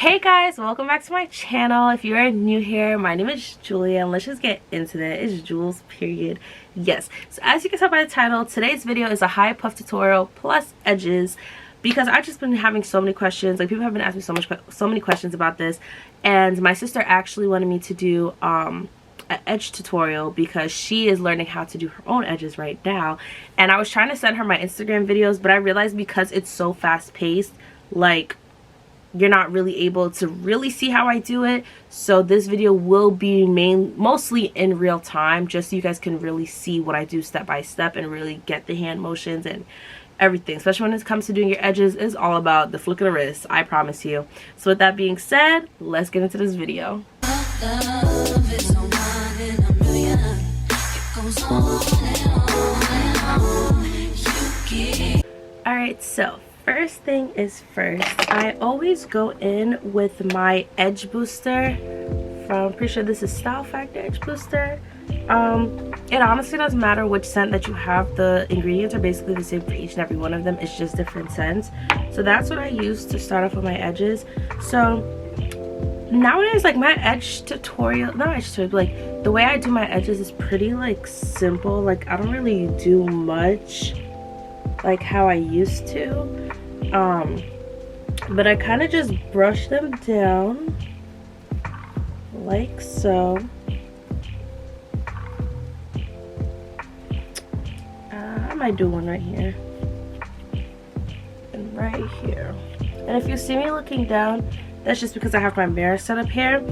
Hey guys, welcome back to my channel. If you are new here, my name is Julia and let's just get into it. It's Jules, period. Yes, so as you can tell by the title, today's video is a high puff tutorial plus edges, because I've just been having so many questions. Like, people have been asking me so many questions about this, and my sister actually wanted me to do an edge tutorial because she is learning how to do her own edges right now. And I was trying to send her my Instagram videos, but I realized because it's so fast paced, like, you're not really able to really see how I do it. So this video will be mostly in real time, just so you guys can really see what I do step by step and really get the hand motions and everything. Especially when it comes to doing your edges, it's all about the flick of the wrist, I promise you. So with that being said, let's get into this video. Alright, so first thing is first, I always go in with my edge booster from, I'm pretty sure this is Style Factor edge booster. It honestly doesn't matter which scent that you have. The ingredients are basically the same for each and every one of them. It's just different scents. So that's what I use to start off with my edges. So nowadays, like, my edge tutorial, not edge tutorial, like the way I do my edges is pretty like simple. Like, I don't really do much like how I used to. But I kind of just brush them down like so. I might do one right here and right here. And if you see me looking down, that's just because I have my mirror set up here.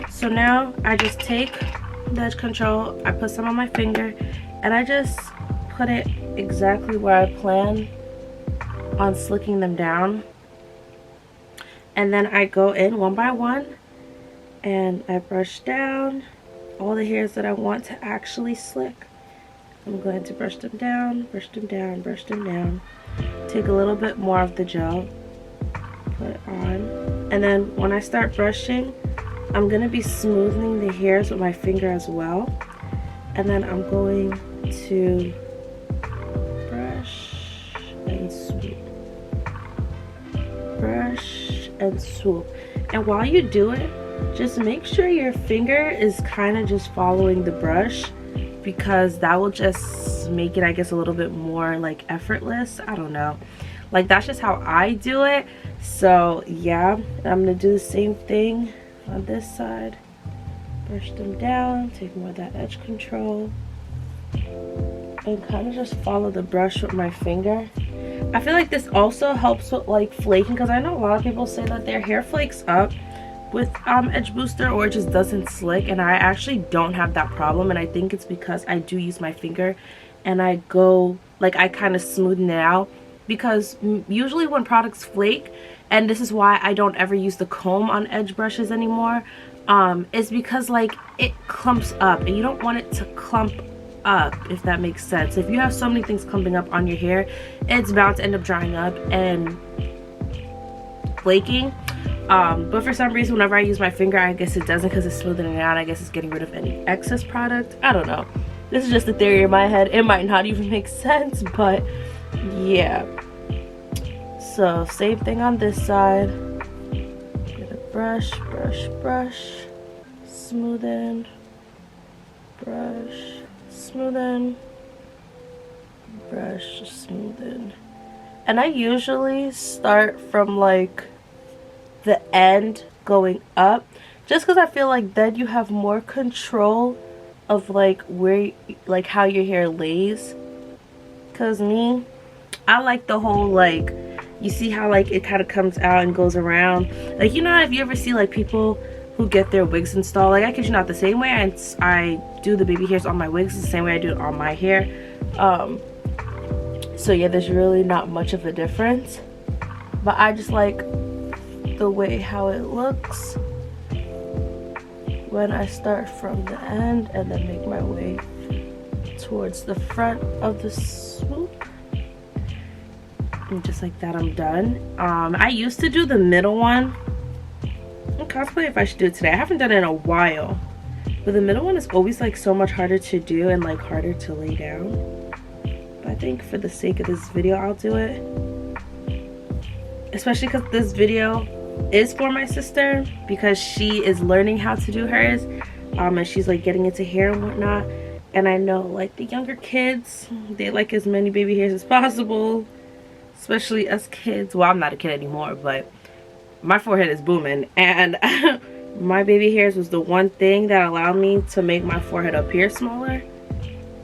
So now I just take the edge control, I put some on my finger, and I just put it exactly where I plan on slicking them down. And then I go in one by one and I brush down all the hairs that I want to actually slick. I'm going to brush them down, brush them down, brush them down. Take a little bit more of the gel, put it on. And then when I start brushing, I'm going to be smoothing the hairs with my finger as well. And then I'm going to brush and swoop, brush and swoop. And while you do it, just make sure your finger is kind of just following the brush, because that will just make it, I guess, a little bit more like effortless. I don't know, like, that's just how I do it. So yeah, I'm gonna do the same thing on this side. Brush them down, take more of that edge control, and kind of just follow the brush with my finger. I feel like this also helps with like flaking, because I know a lot of people say that their hair flakes up with edge booster, or it just doesn't slick, and I actually don't have that problem. And I think it's because I do use my finger and I go, like, I kind of smoothen it out, because usually when products flake, and this is why I don't ever use the comb on edge brushes anymore, is because, like, it clumps up, and you don't want it to clump up, if that makes sense. If you have so many things clumping up on your hair, it's bound to end up drying up and flaking. But for some reason, whenever I use my finger, I guess it doesn't, because it's smoothing it out. I guess it's getting rid of any excess product. I don't know. This is just a theory in my head. It might not even make sense, but yeah. So same thing on this side. Get a brush, brush, brush, smoothen, brush, smoothen, brush, smoothen. And I usually start from like the end going up, just because I feel like then you have more control of like where, like, how your hair lays. Because me, I like the whole, like, you see how like it kind of comes out and goes around, like, you know, if you ever see like people who get their wigs installed, like, I kid you not, the same way I do the baby hairs on my wigs is the same way I do it on my hair. So yeah, there's really not much of a difference, but I just like the way how it looks when I start from the end and then make my way towards the front of the swoop. And just like that, I'm done. I used to do the middle one. I'm contemplating if I should do it today. I haven't done it in a while, but the middle one is always like so much harder to do and like harder to lay down. But I think for the sake of this video, I'll do it, especially because this video is for my sister because she is learning how to do hers, and she's like getting into hair and whatnot. And I know like the younger kids, they like as many baby hairs as possible, especially us kids. Well, I'm not a kid anymore, but my forehead is booming, and my baby hairs was the one thing that allowed me to make my forehead up here smaller.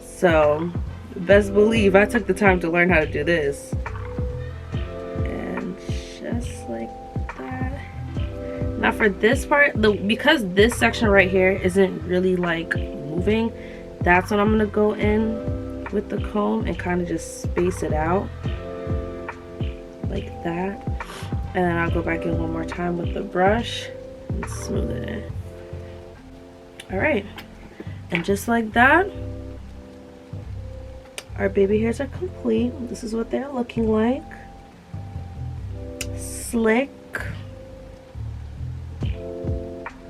So best believe I took the time to learn how to do this. And just like that. Now for this part, because this section right here isn't really like moving, that's when I'm gonna go in with the comb and kind of just space it out like that. And then I'll go back in one more time with the brush and smooth it in. All right, and just like that, our baby hairs are complete. This is what they're looking like. Slick.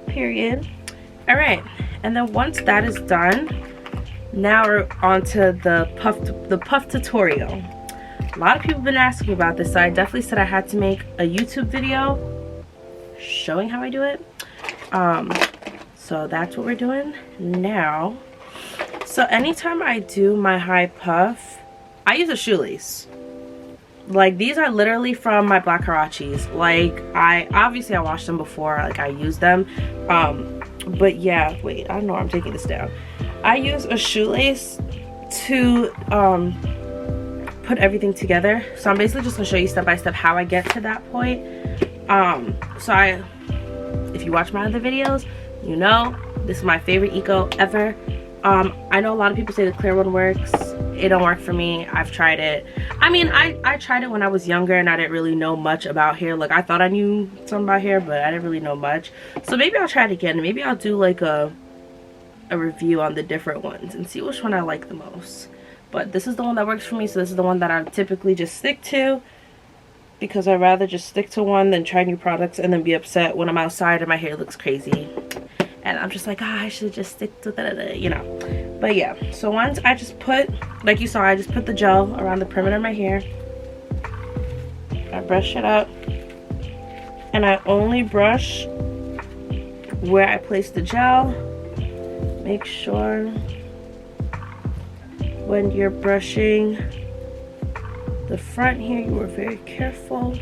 Period. All right, and then once that is done, now we're on to the puff tutorial. A lot of people have been asking about this, so I definitely said I had to make a YouTube video showing how I do it. So that's what we're doing now. So anytime I do my high puff, I use a shoelace. Like, these are literally from my black Harachis. Like, I washed them before, like I used them. But yeah, wait, I don't know where I'm taking this down. I use a shoelace to put everything together. So I'm basically just gonna show you step by step how I get to that point. If you watch my other videos, you know this is my favorite eco ever. I know a lot of people say the clear one works. It don't work for me. I've tried it. I mean, I tried it when I was younger and I didn't really know much about hair. Like, I thought I knew something about hair, but I didn't really know much. So maybe I'll try it again. Maybe I'll do like a review on the different ones and see which one I like the most. But this is the one that works for me, so this is the one that I typically just stick to, because I'd rather just stick to one than try new products and then be upset when I'm outside and my hair looks crazy and I'm just like, I should just stick to that, you know. But yeah, so once I just put, like you saw, I just put the gel around the perimeter of my hair. I brush it up, and I only brush where I place the gel. Make sure when you're brushing the front here, you are very careful,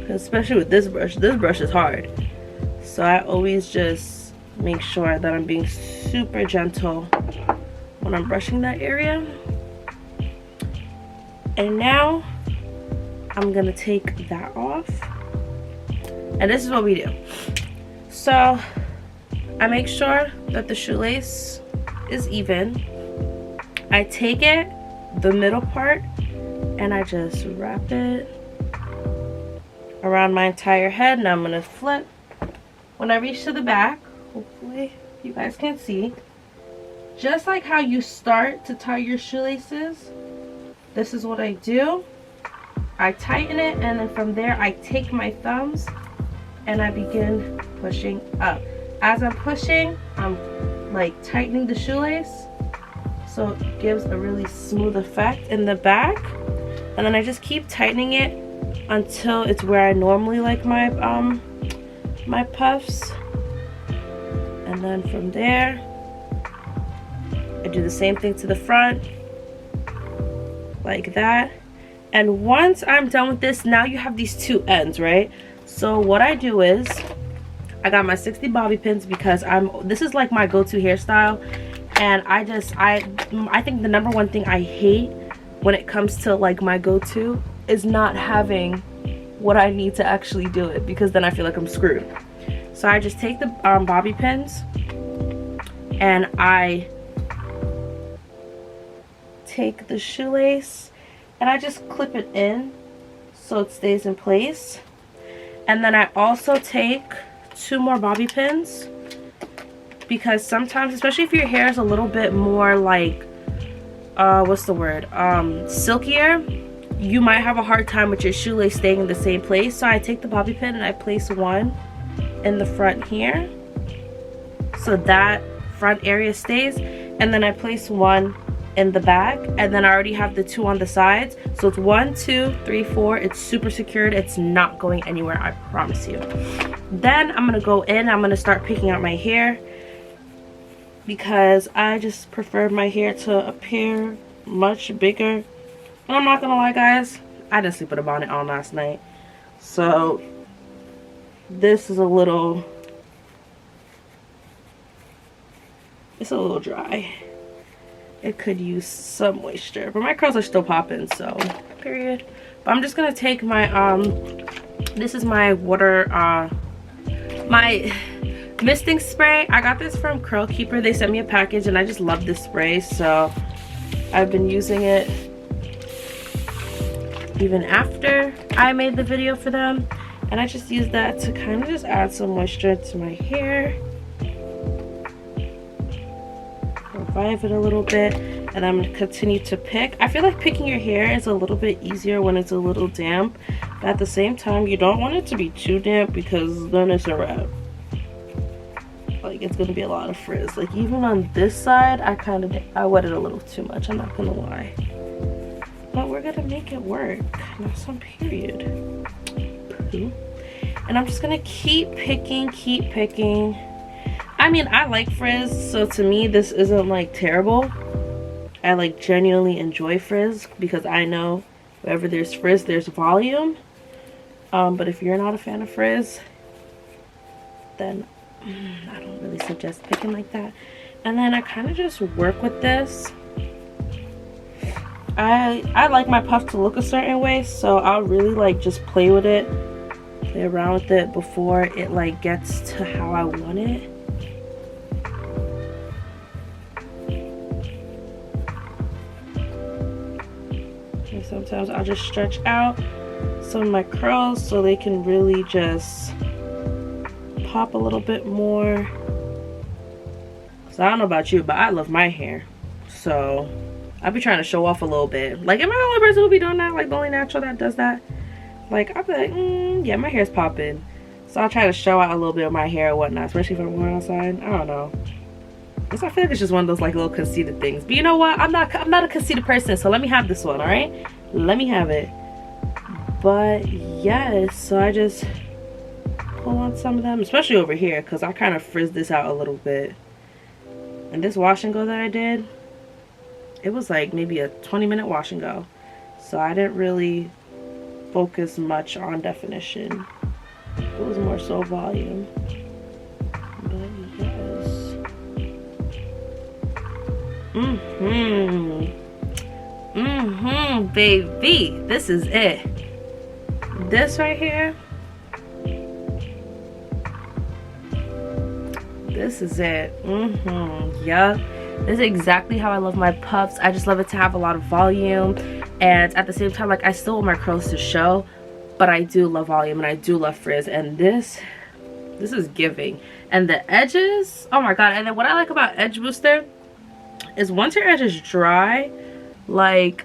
especially with this brush is hard. So I always just make sure that I'm being super gentle when I'm brushing that area. And now I'm gonna take that off, and this is what we do. So I make sure that the shoelace is even. I take it, the middle part, and I just wrap it around my entire head. Now I'm gonna flip. When I reach to the back, hopefully you guys can see, just like how you start to tie your shoelaces, this is what I do. I tighten it, and then from there I take my thumbs and I begin pushing up. As I'm pushing, I'm like tightening the shoelace, so it gives a really smooth effect in the back. And then I just keep tightening it until it's where I normally like my my puffs. And then from there I do the same thing to the front, like that. And once I'm done with this, now you have these two ends, right? So what I do is I got my 60 bobby pins because this is like my go-to hairstyle. And I think the number one thing I hate when it comes to like my go-to is not having what I need to actually do it, because then I feel like I'm screwed. So I just take the bobby pins and I take the shoelace and I just clip it in so it stays in place. And then I also take 2 more bobby pins, because sometimes, especially if your hair is a little bit more like silkier, you might have a hard time with your shoelace staying in the same place. So I take the bobby pin and I place one in the front here, so that front area stays, and then I place one in the back, and then I already have the 2 on the sides. So it's 1, 2, 3, 4. It's super secured. It's not going anywhere, I promise you. Then I'm gonna go in, I'm gonna start picking out my hair, because I just prefer my hair to appear much bigger. And I'm not gonna lie, guys, I didn't sleep with a bonnet on last night, so this is a little, it's a little dry. It could use some moisture, but my curls are still popping, so period. But I'm just gonna take my this is my water my misting spray. I got this from Curl Keeper. They sent me a package and I just love this spray, so I've been using it even after I made the video for them, and I just use that to kind of just add some moisture to my hair, revive it a little bit, and I'm going to continue to pick. I feel like picking your hair is a little bit easier when it's a little damp, but at the same time you don't want it to be too damp, because then it's a wrap. Like, it's going to be a lot of frizz. Like, even on this side I wet it a little too much, I'm not gonna lie, but we're gonna make it work. That's on period. Poo. And I'm just gonna keep picking. I mean, I like frizz, so to me this isn't like terrible. I like genuinely enjoy frizz, because I know wherever there's frizz there's volume. But if you're not a fan of frizz, then I don't really suggest picking like that. And then I kind of just work with this. I like my puff to look a certain way, so I'll really like just play with it, play around with it before it like gets to how I want it. And sometimes I'll just stretch out some of my curls so they can really just pop a little bit more. So I don't know about you, but I love my hair, so I'll be trying to show off a little bit. Like, am I the only person who be doing that? Like, the only natural that does that? Like, I'll be like, yeah, my hair's popping, so I'll try to show out a little bit of my hair and whatnot, especially if I'm going outside. I don't know, I feel like it's just one of those like little conceited things. But you know what, I'm not a conceited person, so let me have this one. All right, let me have it. But yes, so I just pull on some of them, especially over here, because I kind of frizzed this out a little bit. And this wash and go that I did, it was like maybe a 20-minute wash and go, so I didn't really focus much on definition. It was more so volume. But yes. Baby, this is it. This right here, this is it. Yeah, this is exactly how I love my puffs. I just love it to have a lot of volume, and at the same time, like, I still want my curls to show, but I do love volume and I do love frizz, and this is giving. And the edges, oh my god. And then what I like about Edge Booster is once your edge is dry, like,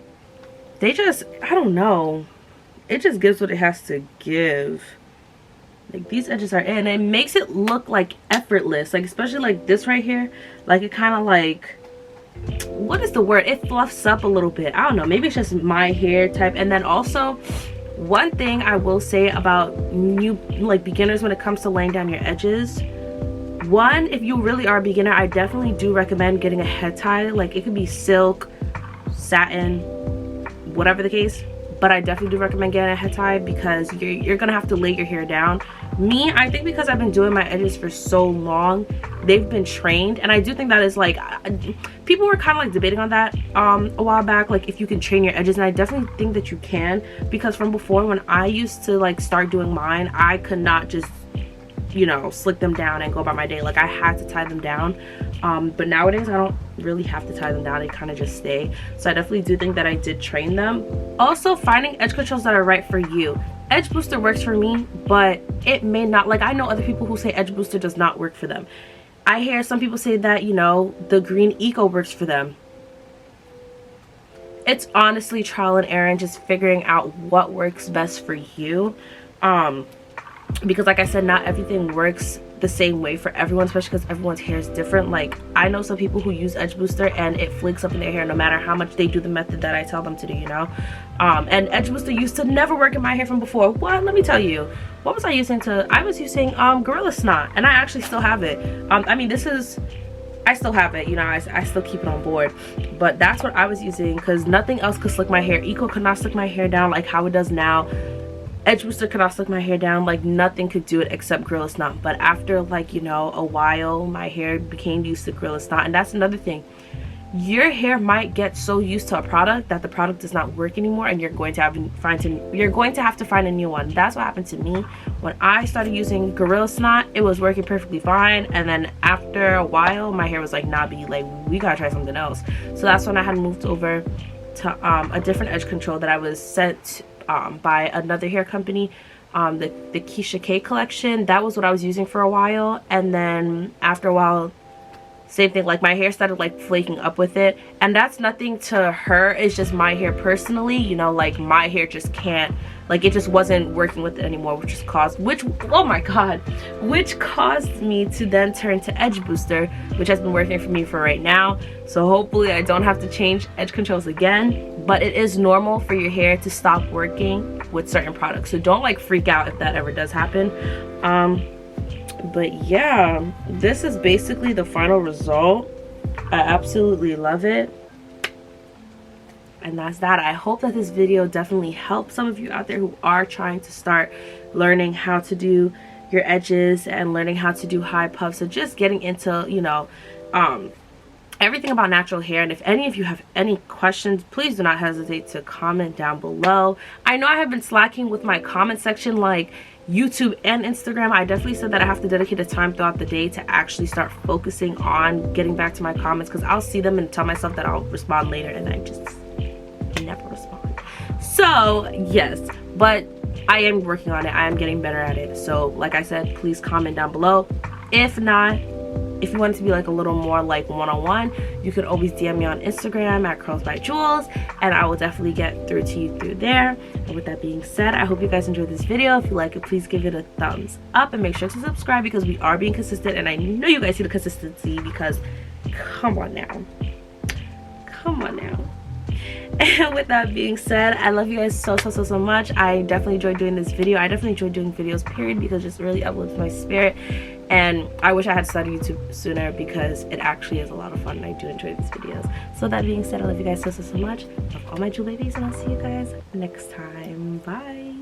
they just, I don't know, it just gives what it has to give. Like, these edges are in, it makes it look like effortless, like, especially like this right here. Like, it kind of like, what is the word, it fluffs up a little bit. I don't know, maybe it's just my hair type. And then also, one thing I will say about new, like, beginners when it comes to laying down your edges, one, if you really are a beginner, I definitely do recommend getting a head tie. Like, it could be silk, satin, whatever the case, but I definitely do recommend getting a head tie, because you're gonna have to lay your hair down. Me, I think because I've been doing my edges for so long, they've been trained, and I do think that is like, people were kind of like debating on that a while back, like if you can train your edges, and I definitely think that you can, because from before, when I used to like start doing mine, I could not just, you know, slick them down and go about my day. Like, I had to tie them down, but nowadays I don't really have to tie them down, they kind of just stay. So I definitely do think that I did train them. Also, finding edge controls that are right for you. Edge Booster works for me, but it may not. Like, I know other people who say Edge Booster does not work for them. I hear some people say that, you know, the green Eco works for them. It's honestly trial and error and just figuring out what works best for you. Because like I said, not everything works the same way for everyone, especially because everyone's hair is different. Like, I know some people who use edge booster and it flakes up in their hair no matter how much they do the method that I tell them to do, you know. And edge booster used to never work in my hair from before. What? Let me tell you. What was I using I was using Gorilla Snot, and I actually still have it. I mean, I still have it, you know. I still keep it on board, but that's what I was using because nothing else could slick my hair. Eco could not slick my hair down like how it does now. Edge booster could not slick my hair down. Like, nothing could do it except Gorilla Snot. But after, like, you know, a while, my hair became used to Gorilla Snot. And that's another thing. Your hair might get so used to a product that the product does not work anymore, and you're going to have to find a new one. That's what happened to me when I started using Gorilla Snot. It was working perfectly fine, and then after a while my hair was like, nah, B, like, we gotta try something else. So that's when I had moved over to a different edge control that I was sent by another hair company, the Keisha K collection. That was what I was using for a while, and then after a while, same thing, like, my hair started like flaking up with it, and that's nothing to her, it's just my hair personally, you know. Like, my hair just can't, like, it just wasn't working with it anymore, which caused me to then turn to edge booster, which has been working for me for right now. So hopefully I don't have to change edge controls again, but it is normal for your hair to stop working with certain products, so don't like freak out if that ever does happen. But yeah, this is basically the final result. I absolutely love it, and that's that. I hope that this video definitely helps some of you out there who are trying to start learning how to do your edges and learning how to do high puffs, and just getting into, you know, everything about natural hair. And if any of you have any questions, please do not hesitate to comment down below. I know I have been slacking with my comment section, like YouTube and Instagram. I definitely said that I have to dedicate a time throughout the day to actually start focusing on getting back to my comments, because I'll see them and tell myself that I'll respond later, and I just never respond. So yes, but I am working on it. I am getting better at it. So like I said, please comment down below. If not, if you want it to be like a little more like one-on-one, you can always DM me on Instagram at Curls by Jules, and I will definitely get through to you through there. And with that being said, I hope you guys enjoyed this video. If you like it, please give it a thumbs up and make sure to subscribe, because we are being consistent, and I know you guys see the consistency, because come on now. And with that being said, I love you guys so much. I definitely enjoyed doing this video. I definitely enjoyed doing videos, period, because it just really uplifts my spirit. And I wish I had started YouTube sooner, because it actually is a lot of fun and I do enjoy these videos. So that being said, I love you guys so much. Love all my Jewel babies, and I'll see you guys next time. Bye.